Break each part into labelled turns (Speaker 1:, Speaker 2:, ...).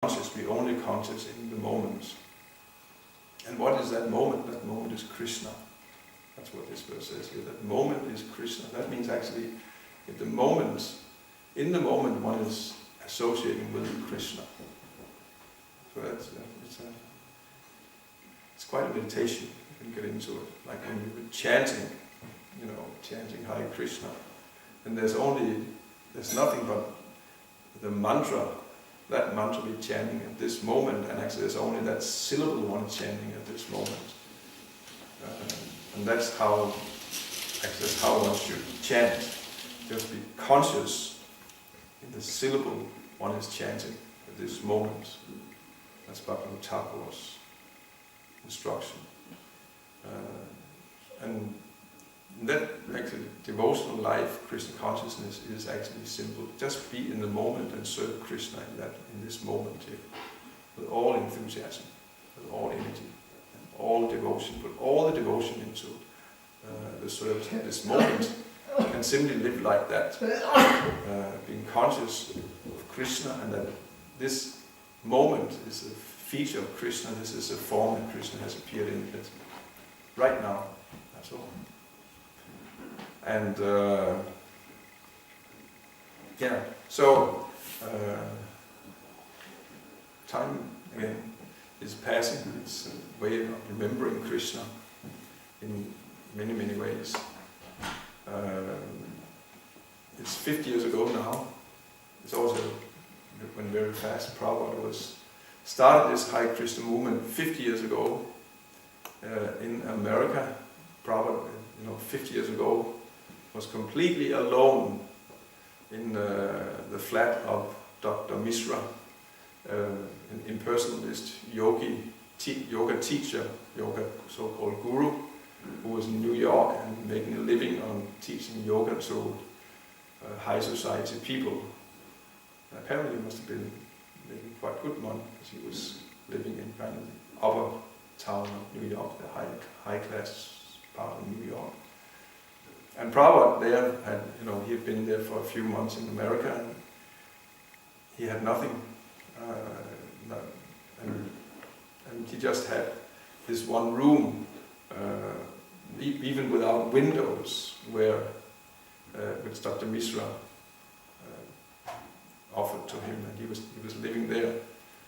Speaker 1: conscious, we only conscious in the moment. And what is that moment? That moment is Krishna. That's what this verse says here. That moment is Krishna. That means actually, in the moment one is associating with Krishna. So it's quite a meditation. You can get into it. Like when you're chanting, chanting Hare Krishna, and there's nothing but the mantra. That mantra we're chanting at this moment, and actually there's only that syllable one chanting at this moment. And that's how one should chant. Just be conscious in the syllable one is chanting at this moment. That's Lalitanatha's instruction. And that actually devotional life, Krishna consciousness, is actually simple. Just be in the moment and serve Krishna in this moment here, with all enthusiasm, with all energy, and all devotion. Put all the devotion into the service in this moment, and simply live like that, being conscious of Krishna, and that this moment is a feature of Krishna. This is a form that Krishna has appeared in it right now. That's all. And so time again is passing. It's a way of remembering Krishna in many, many ways. It's 50 years ago now. It's also went very fast. Prabhupada started this Hare Krishna movement 50 years ago in America. Prabhupada, 50 years ago, was completely alone in the flat of Dr. Mishra, an impersonalist yoga teacher, yoga so-called guru, who was in New York and making a living on teaching yoga to high society people. Apparently he must have been making quite good money, because he was living in kind of the upper town of New York, the high class part of New York. And Prabhupada there had, he had been there for a few months in America, and he had nothing, and he just had this one room, even without windows, which Dr. Mishra offered to him, and he was living there,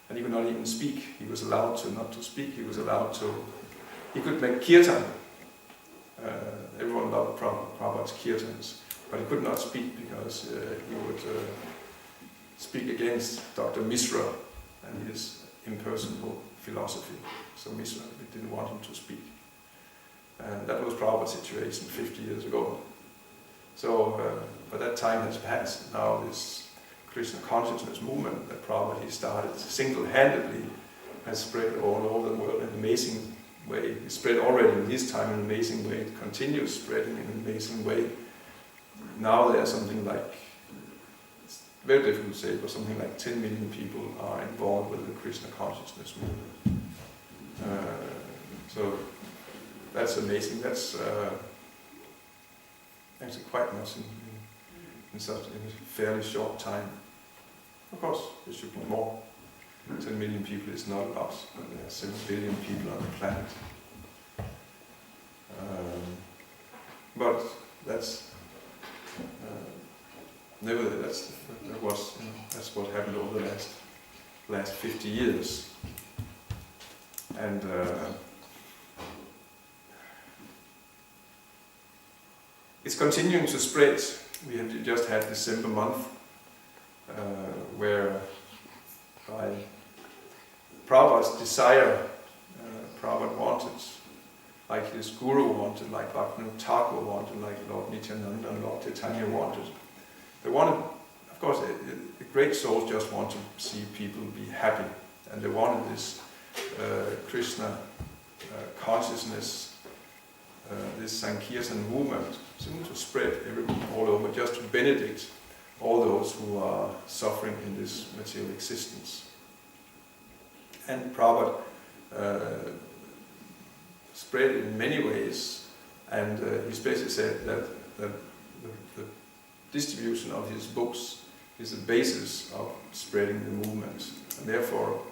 Speaker 1: and he could not even speak. He was allowed to not to speak. He could make kirtan. Everyone loved Prabhupada's kirtans, but he could not speak because he would speak against Dr. Mishra and his impersonal philosophy. So Mishra didn't want him to speak. And that was Prabhupada's situation 50 years ago. So, but that time has passed. Now this Krishna consciousness movement that Prabhupada he started single-handedly has spread all over the world in an amazing way. It spread already in his time in an amazing way. It continues spreading in an amazing way. Now there's something like, it's very difficult to say, but something like 10 million people are involved with the Krishna consciousness movement. So that's amazing. That's actually quite much in a fairly short time. Of course, there should be more. 10 million people is not a lot, but there are 7 billion people on the planet. But that's nevertheless that's what happened over the last 50 years, and it's continuing to spread. We have just had December month, where by Prabhupada's desire, Prabhupada wanted, like his guru wanted, like Lalitanatha wanted, like Lord Nityananda and Lord Chaitanya wanted. They wanted, of course, the great souls just want to see people be happy, and they wanted this Krishna consciousness, this Sankirtan movement, to spread all over, just to benedict all those who are suffering in this material existence. And Prabhupada spread it in many ways, and he basically said that the distribution of his books is the basis of spreading the movement. And therefore,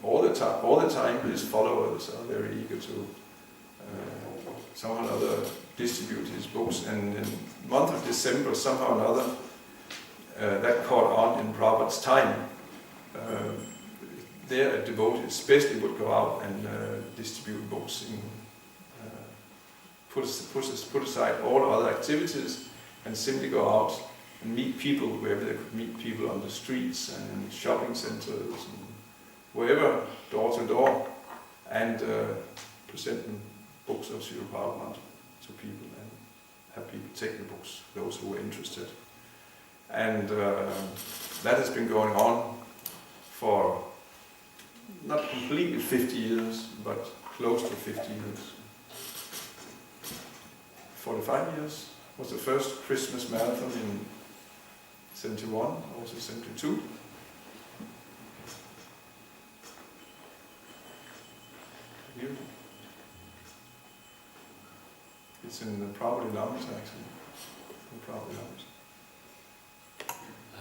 Speaker 1: all the time, his followers are very eager to somehow or another distribute his books. And in the month of December, somehow or another, that caught on in Prabhupada's time. There, a devotee especially would go out and distribute books, and put aside all other activities and simply go out and meet people wherever they could meet people, on the streets and in shopping centers and wherever, door to door, and present them books of Srila Prabhupada to people and have people take the books, those who were interested. And that has been going on for not completely 50 years, but close to 50 years. 45 years was the first Christmas marathon in 71, also 72. Here. It's in the Lalitanatha actually. In Lalitanatha.
Speaker 2: I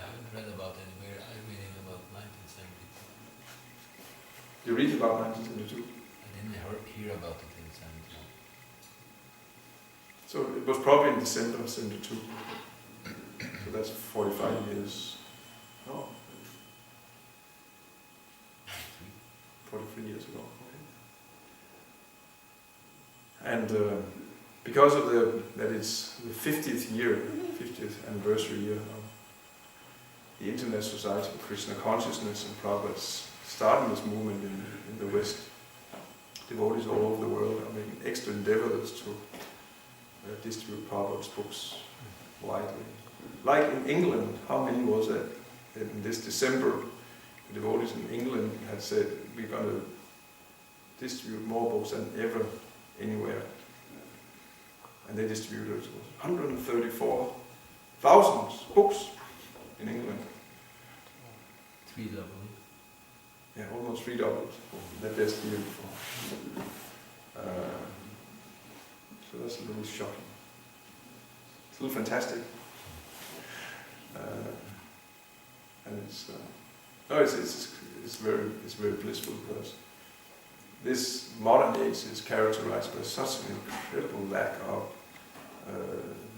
Speaker 2: haven't read about anywhere. I'm reading about 1972.
Speaker 1: You read about 1972?
Speaker 2: I didn't hear about it in 71.
Speaker 1: So it was probably in December of 72. So that's 45 years. No. 43 years ago. Okay. And because of that it's the 50th anniversary year of the International Society for Krishna Consciousness, and Prabhupada's starting this movement in the West. Devotees all over the world are making extra endeavors to distribute Prabhupada's books widely. Like in England, how many was it? In this December, the devotees in England had said, we're going to distribute more books than ever anywhere. And they distributed 134,000 books in England.
Speaker 2: 3 double.
Speaker 1: Yeah, almost 3 doubles that best year before. So that's a little shocking. It's a little fantastic. And it's very blissful, because this modern age is characterized by such an incredible lack of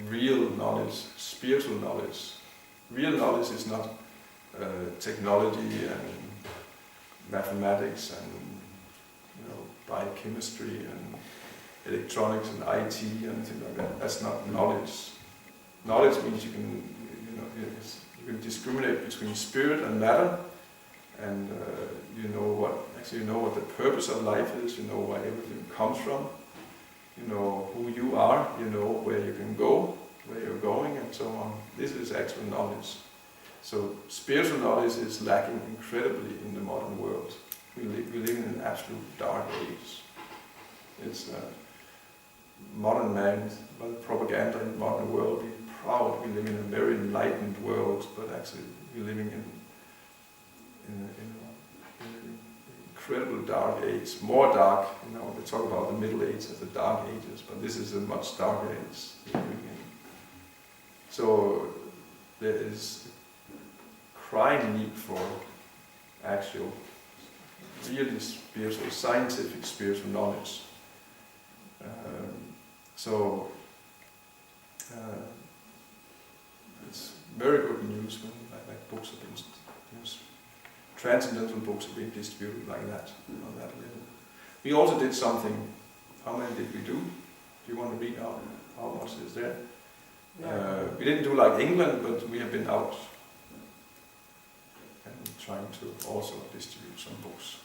Speaker 1: real knowledge, spiritual knowledge. Real knowledge is not technology and mathematics and biochemistry and electronics and IT and anything like that. That's not knowledge. Knowledge means you can discriminate between spirit and matter, and you know what the purpose of life is. You know where everything comes from. You know who you are. You know where you can go, where you're going, and so on. This is actual knowledge. So spiritual knowledge is lacking incredibly in the modern world. We live in an absolute dark age. It's modern man, by the propaganda in the modern world, we're proud we live in a very enlightened world, but actually we're living in an incredible dark age. More dark, they talk about the Middle Ages as the Dark Ages, but this is a much darker age we're living in. So there is crying need for actual, really spiritual, scientific spiritual knowledge. It's very good news when like books are being transcendental books are being distributed like that, on that level. We also did something. How many did we do? Do you want to read out how much is there? We didn't do like England, but we have been out and trying to also distribute some books.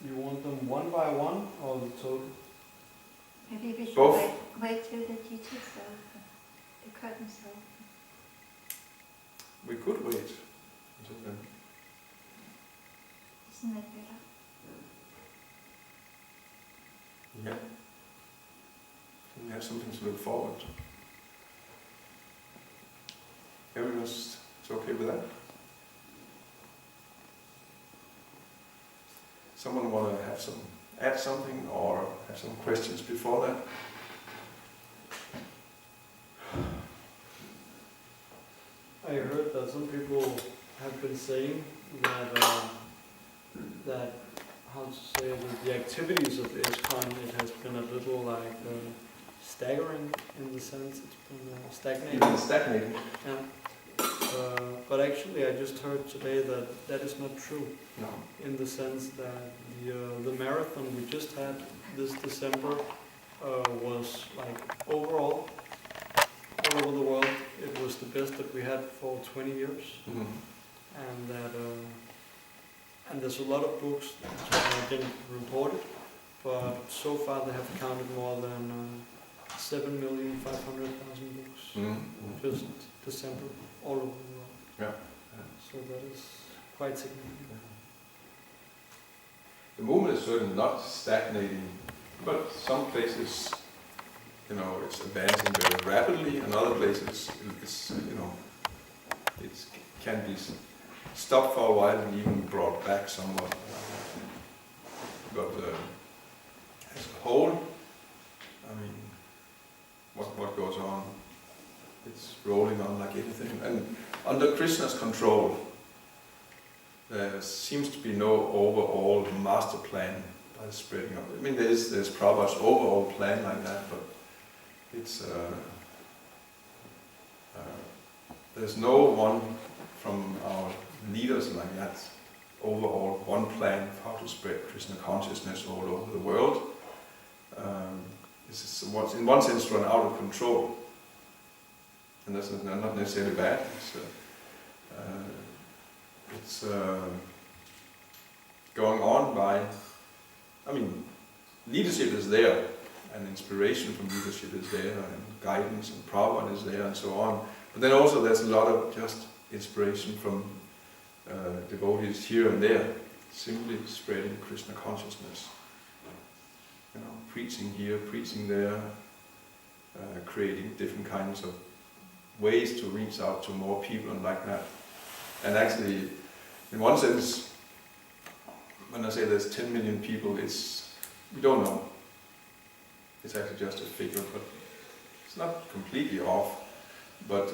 Speaker 3: You want them one by one or the total?
Speaker 4: Maybe we should
Speaker 1: Both.
Speaker 4: wait till the teachers open, the curtains open.
Speaker 1: We could wait until then.
Speaker 4: Isn't that better?
Speaker 1: Yeah. We have something to look forward to. Everyone's okay with that? Someone want to add something or have some questions before that?
Speaker 3: some people have been saying that how to say that the activities of ISKCON, it has been a little like staggering in the sense it's been stagnating.
Speaker 1: Even stagnating.
Speaker 3: Yeah. But actually, I just heard today that that is not true.
Speaker 1: No.
Speaker 3: In the sense that the marathon we just had this December was like overall, all over the world, it was the best that we had for 20 years.
Speaker 1: Mm-hmm.
Speaker 3: And that and there's a lot of books that I didn't report it, but so far they have counted more than 7,500,000 books.
Speaker 1: Mm-hmm.
Speaker 3: Just December, all over the world.
Speaker 1: Yeah.
Speaker 3: So that is quite significant.
Speaker 1: The movement is certainly not stagnating, but some places, it's advancing very rapidly, and other places, it's, it can be stopped for a while and even brought back somewhat. But as a whole, what goes on? It's rolling on like anything. And under Krishna's control, there seems to be no overall master plan by the spreading of it. There's Prabhupada's overall plan like that, but it's there's no one from our leaders like that overall one plan of how to spread Krishna consciousness all over the world. This is in one sense run out of control, and that's not necessarily bad. It's going on by, leadership is there, and inspiration from leadership is there, and guidance and Prabhupada is there, and so on. But then also there's a lot of just inspiration from devotees here and there, simply spreading Krishna consciousness. Preaching here, preaching there, creating different kinds of ways to reach out to more people and like that. And actually, in one sense, when I say there's 10 million people, we don't know. It's actually just a figure, but it's not completely off. But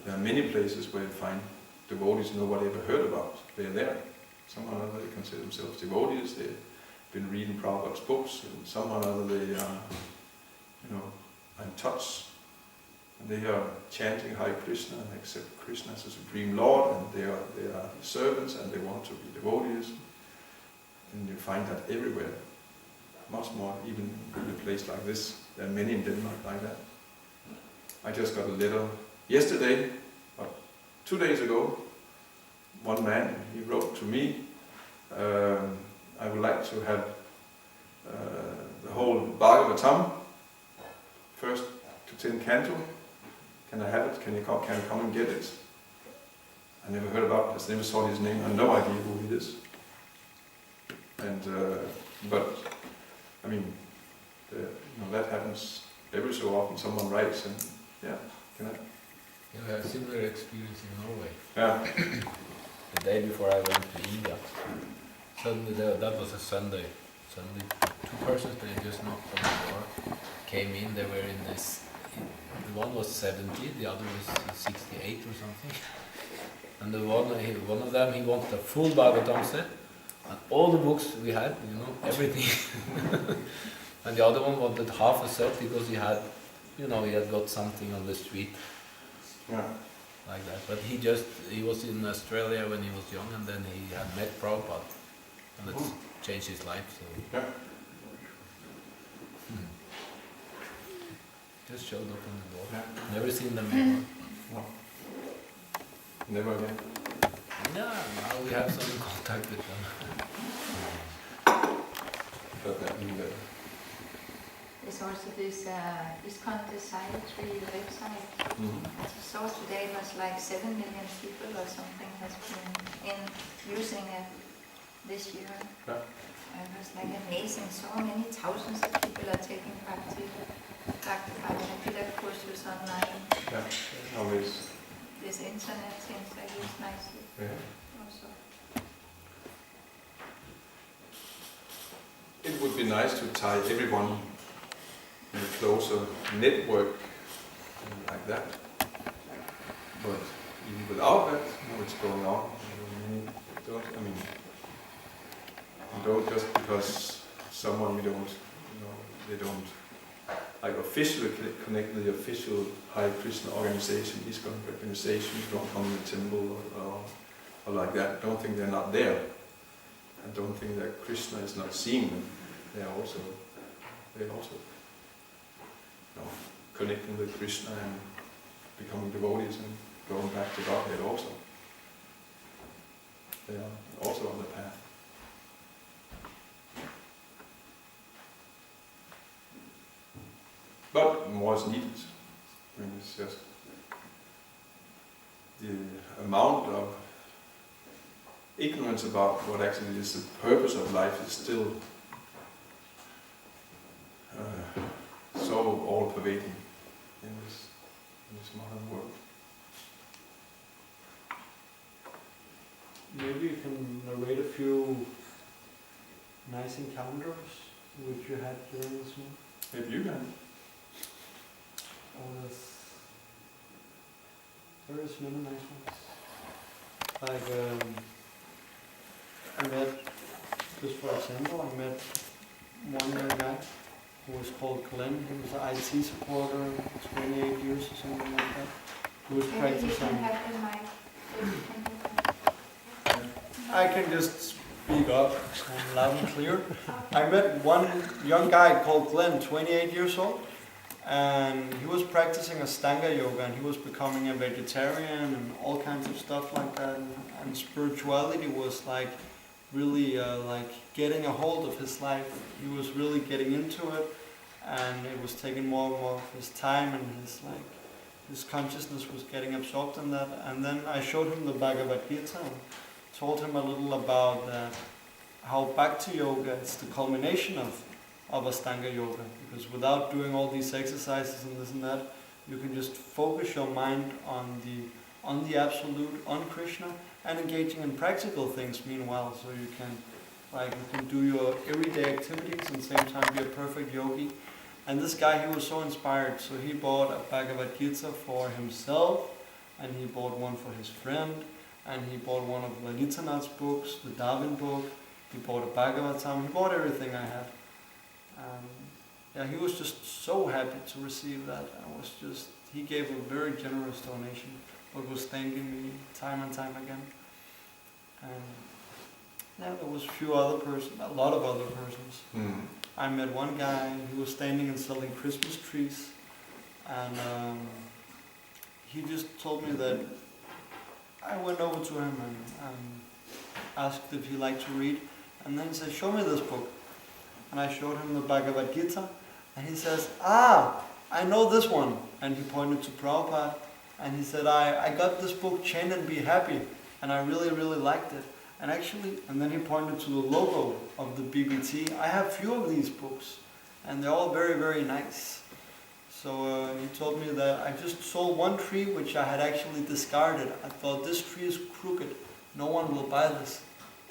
Speaker 1: there are many places where you find devotees nobody ever heard about. They're there. Somehow or other they consider themselves devotees. They've been reading Prabhupada's books, and somehow or other they are, in touch. And they are chanting Hare Krishna and accept Krishna as the Supreme Lord, and they are servants and they want to be devotees. And you find that everywhere. Much more, even in a place like this. There are many in Denmark like that. I just got a letter yesterday, or 2 days ago. One man, he wrote to me, I would like to have the whole Bhagavatam, first to 10 canto. Can I have it? Can you come and get it? I never heard about this, never saw his name, I have no idea who he is. And that happens every so often. Someone writes, and can I?
Speaker 2: You have a similar experience in Norway.
Speaker 1: Yeah.
Speaker 2: The day before I went to India, suddenly that was a Sunday. Suddenly, 2 persons, they just knocked on the door, came in. They were in this. The one was 70, the other was 68 or something. And one of them, he wanted a full Bhagavatam set, and all the books we had, everything. And the other one wanted half a set because he had got something on the street.
Speaker 1: Yeah.
Speaker 2: Like that. But he was in Australia when he was young, and then he had met Prabhupada, and that's changed his life. So.
Speaker 1: Yeah.
Speaker 2: Just showed up on the door.
Speaker 1: Yeah.
Speaker 2: Never seen them before.
Speaker 1: No. Never again.
Speaker 2: Yeah, now we have some contact with them.
Speaker 1: But
Speaker 4: There's also this ISKCON Desire-Tree website.
Speaker 1: Mm-hmm.
Speaker 4: As we saw today, it was like 7 million people or something has been using it this year.
Speaker 1: Yeah.
Speaker 4: And it was like amazing. So many thousands of people are taking practice courses online.
Speaker 1: Yeah. Always.
Speaker 4: This internet things are used nicely.
Speaker 1: Yeah.
Speaker 4: Also.
Speaker 1: It would be nice to tie everyone in a closer network like that. But even without that, it's going on. Don't just because someone we don't, they don't like officially connect with the official Hare Krishna organization, ISKCON organization, don't come in the temple or like that. Don't think they're not there, and don't think that Krishna is not seeing them. They're also connecting with Krishna and becoming devotees and going back to Godhead also. They are also on the path. But more is needed. It's just the amount of ignorance about what actually is the purpose of life is still so all-pervading in this modern world.
Speaker 3: Maybe you can narrate a few nice encounters which you had during this month.
Speaker 1: Maybe you can.
Speaker 3: There is many nice ones. Like I met, just for example, I met one young guy who was called Glenn. He was an IT supporter, 28 years or something like that. He was
Speaker 4: Maybe you
Speaker 3: practicing.
Speaker 4: can have the mic.
Speaker 3: I can just speak up and loud and clear. I met one young guy called Glenn, 28 years old, and he was practicing Ashtanga yoga, and he was becoming a vegetarian and all kinds of stuff like that. And spirituality was like really like getting a hold of his life. He was really getting into it, and it was taking more and more of his time, and his consciousness was getting absorbed in that. And then I showed him the Bhagavad Gita and told him a little about how Bhakti Yoga is the culmination of Ashtanga Yoga, because without doing all these exercises and this and that, you can just focus your mind on the absolute, on Krishna, and engaging in practical things meanwhile, so you can do your everyday activities and at the same time be a perfect yogi. And this guy, he was so inspired, so he bought a Bhagavad Gita for himself, and he bought one for his friend, and he bought one of Lalitanatha's books, the Darwin book, he bought a Bhagavatam, he bought everything I had. He was just so happy to receive that. He gave a very generous donation, but was thanking me time and time again. And there was a lot of other persons.
Speaker 1: Mm.
Speaker 3: I met one guy, he was standing and selling Christmas trees, and he just told me that. I went over to him and asked if he liked to read, and then he said, "Show me this book." And I showed him the Bhagavad Gita, and he says, I know this one. And he pointed to Prabhupada, and he said, I got this book, Chant and Be Happy, and I really, really liked it. And then he pointed to the logo of the BBT. I have few of these books, and they're all very, very nice. So he told me that I just sold one tree which I had actually discarded. I thought, this tree is crooked, no one will buy this.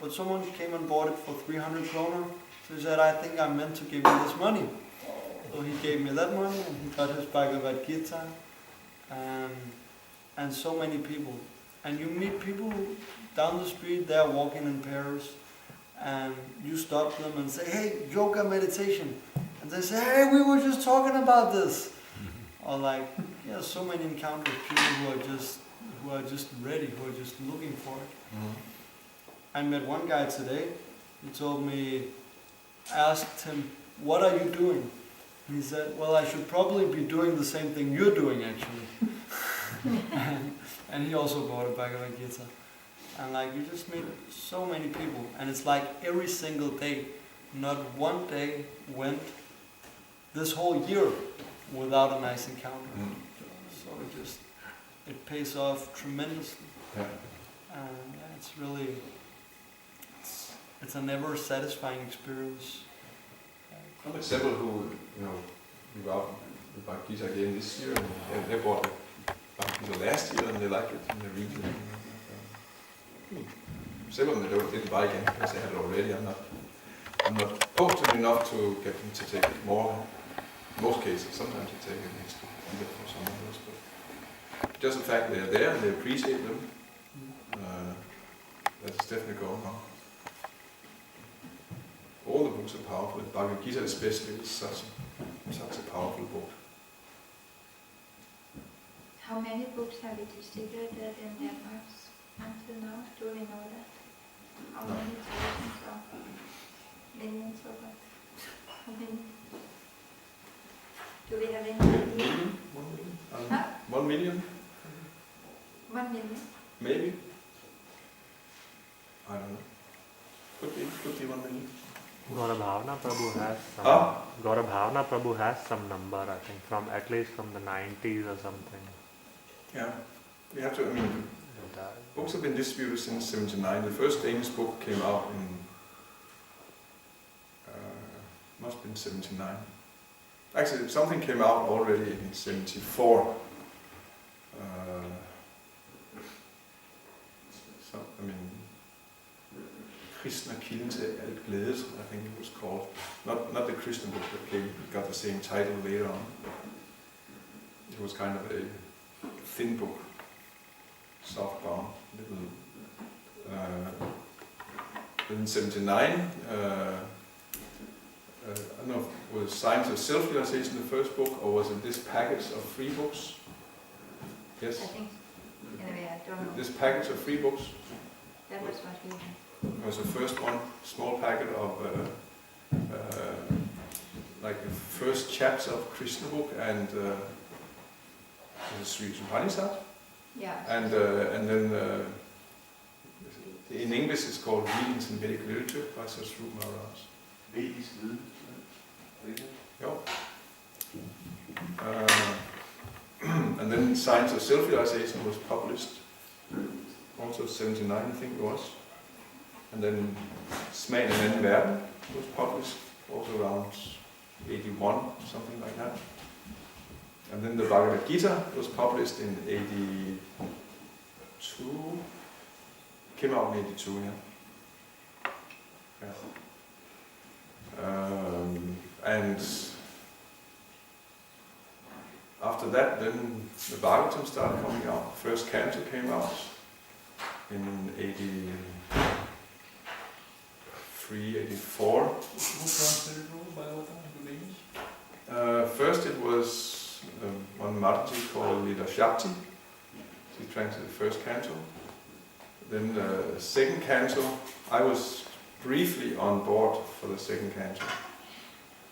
Speaker 3: But someone came and bought it for 300 kroner. So he said, I think I'm meant to give you this money. So he gave me that money, and he got his Bhagavad Gita, and so many people. And you meet people down the street, they're walking in pairs, and you stop them and say, hey, yoga meditation. And they say, hey, we were just talking about this. Or so many encounters, people who are just ready, who are just looking for it.
Speaker 1: Mm-hmm.
Speaker 3: I met one guy today. He told me, I asked him, what are you doing? He said, well, I should probably be doing the same thing you're doing, actually. and he also bought a Bhagavad Gita. And you just meet so many people. And it's like every single day, not one day went this whole year without a nice encounter.
Speaker 1: Mm.
Speaker 3: So it pays off tremendously.
Speaker 1: Yeah.
Speaker 3: And it's really, it's a never satisfying experience.
Speaker 1: I met several who, we were out with Bhagavad Gita again this year, and they bought the Bhagavad Gita last year, and they liked it, and they read it. Several of them didn't buy again because they had it already. I'm not fortunate enough to get them to take it more. In most cases, sometimes they take it next to either for someone else. just the fact they're there and they appreciate them, that's definitely going on. All the books are powerful. Bhagavad Gita especially is such a powerful book.
Speaker 4: How many books have you distributed in Denmark until now? Do we know that? How many thousands or millions of them? How many? Do we have any idea?
Speaker 1: 1 million?
Speaker 4: Huh?
Speaker 1: 1 million?
Speaker 4: 1 million?
Speaker 1: Maybe. I don't know. Could be 1 million.
Speaker 5: Gaurabhavana Prabhu has some. Gaurabhavana Prabhu has some number, I think, from at least from the 90s or something.
Speaker 1: Yeah. We have to, books have been distributed since 79. The first Danish book came out in, must have been 79. Actually, something came out already in 74. Krishna Kilden til alt glæde, I think it was called. Not the Krishna book that got the same title later on. It was kind of a thin book, soft bound, little. In 79, I don't know, was Science of Self-Realization the first book, or was it this package of 3 books? Yes?
Speaker 4: I think, anyway, I don't know.
Speaker 1: This package of 3 books?
Speaker 4: That was what he had.
Speaker 1: It was the first one, small packet of like the first chapter of Krishna book and the Sri Upanishad.
Speaker 4: Yeah.
Speaker 1: And then in English it's called Readings in Vedic Literature by Sri Maharaj.
Speaker 6: Vedisk viden.
Speaker 1: Jo. And then Science of Self-Realization was published, also 79 I think it was. And then Smagen en anden verden was published, also around 81, something like that. And then the Bhagavad Gita was published in 82, came out in 82, yeah. And after that, then the Bhagavatam started coming out. First canto came out in 83, 84.
Speaker 6: Who translated Bhagavatam into English?
Speaker 1: First it was one Mataji called Lalitanatha. She translated the first canto. Then the second canto, I was briefly on board for the second canto.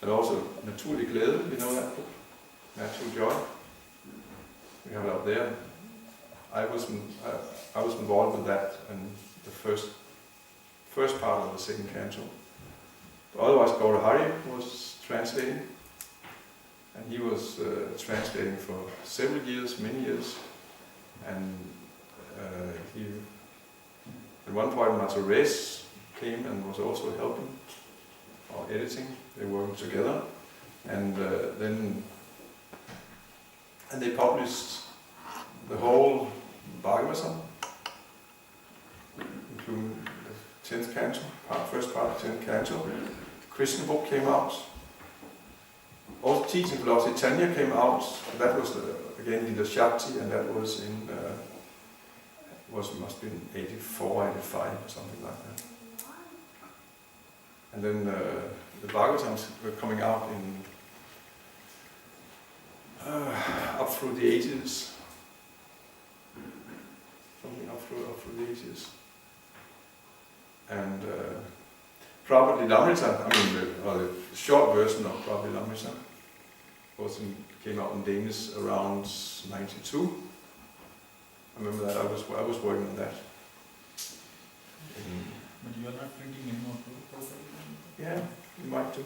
Speaker 1: And also Naturlig Glæde, you know that book? Natural Joy. We have it up there. I was involved with that and the first part of the second canto. But otherwise, Gaura Hari was translating, and he was translating for several years, many years, and he, at one point, Matharesh came and was also helping or editing. They worked together, and they published the whole Bhagavatam, including the 10th canto, first part of the 10th canto. The Krishna book came out. Also Teaching Philosophy Tanya came out. That was again Lila Shakti, and that was in must have been 84, 85 or something like that. And then the Bhagavatams were coming out in up through the 80s. Something up through the 80s. And Prabhu Lalitanatha, the short version of Prabhu Lalitanatha came out in Danish around 92. I remember that I was working on that.
Speaker 6: But you are not printing anymore, Prabhu?
Speaker 1: Yeah, we might do.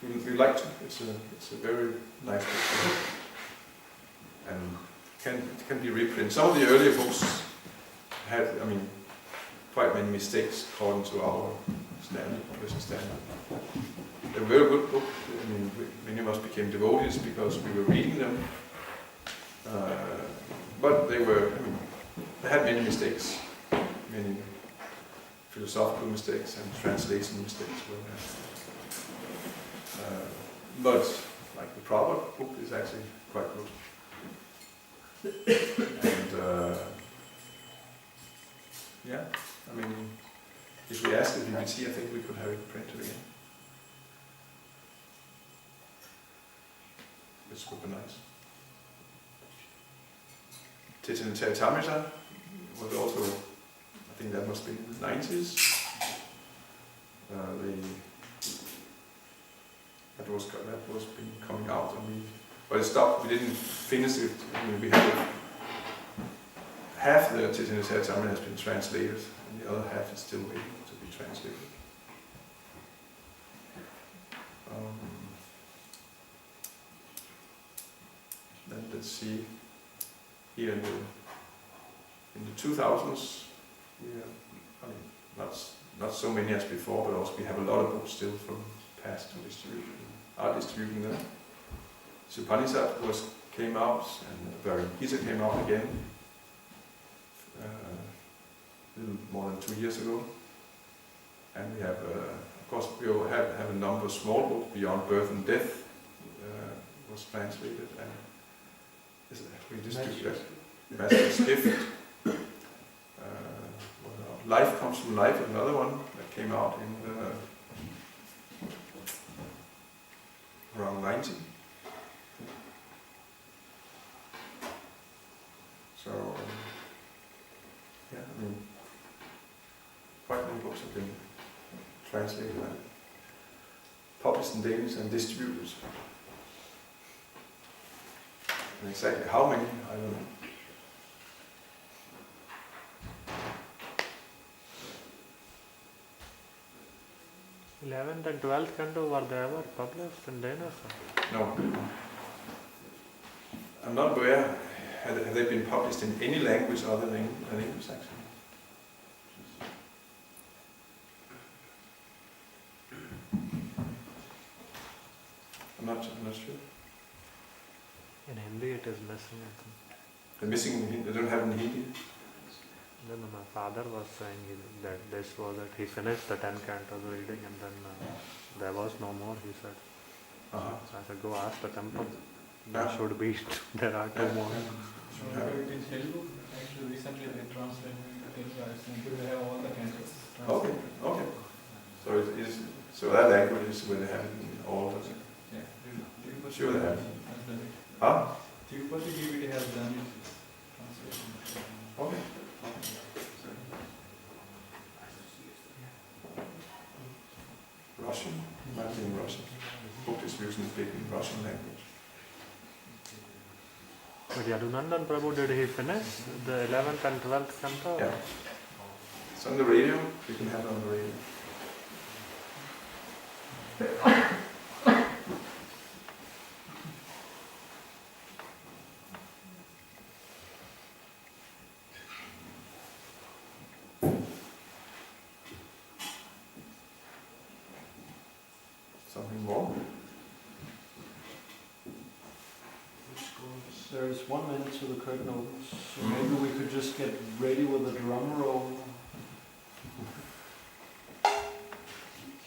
Speaker 1: We like to. It's a very nice book, and can be reprinted. Some of the earlier books had, quite many mistakes according to our present standard. They were a very good book. Many of us became devotees because we were reading them. But they had many mistakes, many philosophical mistakes and translation mistakes were there. But like the Prabhupada book is actually quite good. And yeah, I mean, if we ask the VBT, I think we could have it printed again. Which would be nice. Lalitanatha was also, I think that must be in the 90s. That was been coming out, and but it stopped. We didn't finish it. I mean, we had half the Lalitanatha has been translated, and the other half is still waiting to be translated. Then let's see. Here in the 2000s, we have, I mean, not so many as before, but also we have a lot of books still from past distribution, are distributing them. Upanishad came out, and Bhagavad Gita came out again, a little more than 2 years ago. And we have, of course, we will have a number of small books. Beyond Birth and Death was translated, and we distribute that. Master's Gift. Life Comes from Life, another one that came out in around 90. So, yeah, I mean, quite many books have been translated and published in Danish and distributed. And exactly how many, I don't know.
Speaker 5: 11th and 12th canto, were they ever published in Danish?
Speaker 1: No. I'm not aware, have they been published in any language other than English, actually? I'm not sure.
Speaker 5: In Hindi it is missing, I think.
Speaker 1: They're missing in Hindi, they don't have it in Hindi?
Speaker 5: No, my father was saying that this was it. He finished the 10 cantos reading and then there was no more, he said. So I said, go ask the temple. There should be, there are 2 more.
Speaker 6: So it is Telugu. Actually, recently they translated into Telugu. I think they have all the cantos.
Speaker 1: Okay. So it is, so that language is where they have it in all the...
Speaker 6: Yeah.
Speaker 1: Sure they have.
Speaker 6: Has done it.
Speaker 1: Huh?
Speaker 6: Tirupati DVD has done it. Translation.
Speaker 1: Okay. Russian? Might be in Russian. Book distribution is big in Russian language.
Speaker 5: But Yadunandan Prabhu, did he finish the 11th and 12th canto?
Speaker 1: Yeah. It's on the radio. You can have it on the radio. Something more?
Speaker 3: There's 1 minute to the curtain opens, so maybe we could just get ready with the drum roll.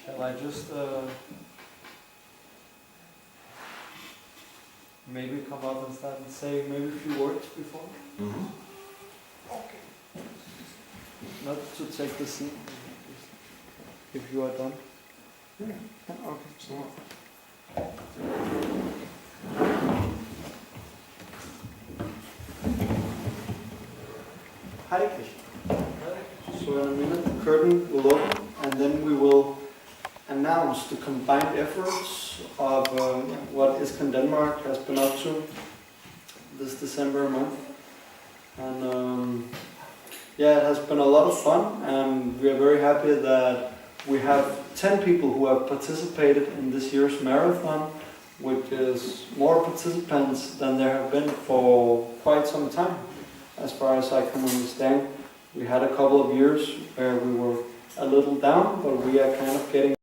Speaker 3: Shall I just maybe come up and start and say maybe a few words before? Okay. Not to take the scene, if you are done.
Speaker 1: Yeah.
Speaker 3: Okay.
Speaker 1: So.
Speaker 3: Hare Krishna. So in a minute the curtain will open and then we will announce the combined efforts of what ISKCON Denmark has been up to this December month. And yeah, it has been a lot of fun and we are very happy that we have 10 people who have participated in this year's marathon, which is more participants than there have been for quite some time. As far as I can understand, we had a couple of years where we were a little down, but we are kind of getting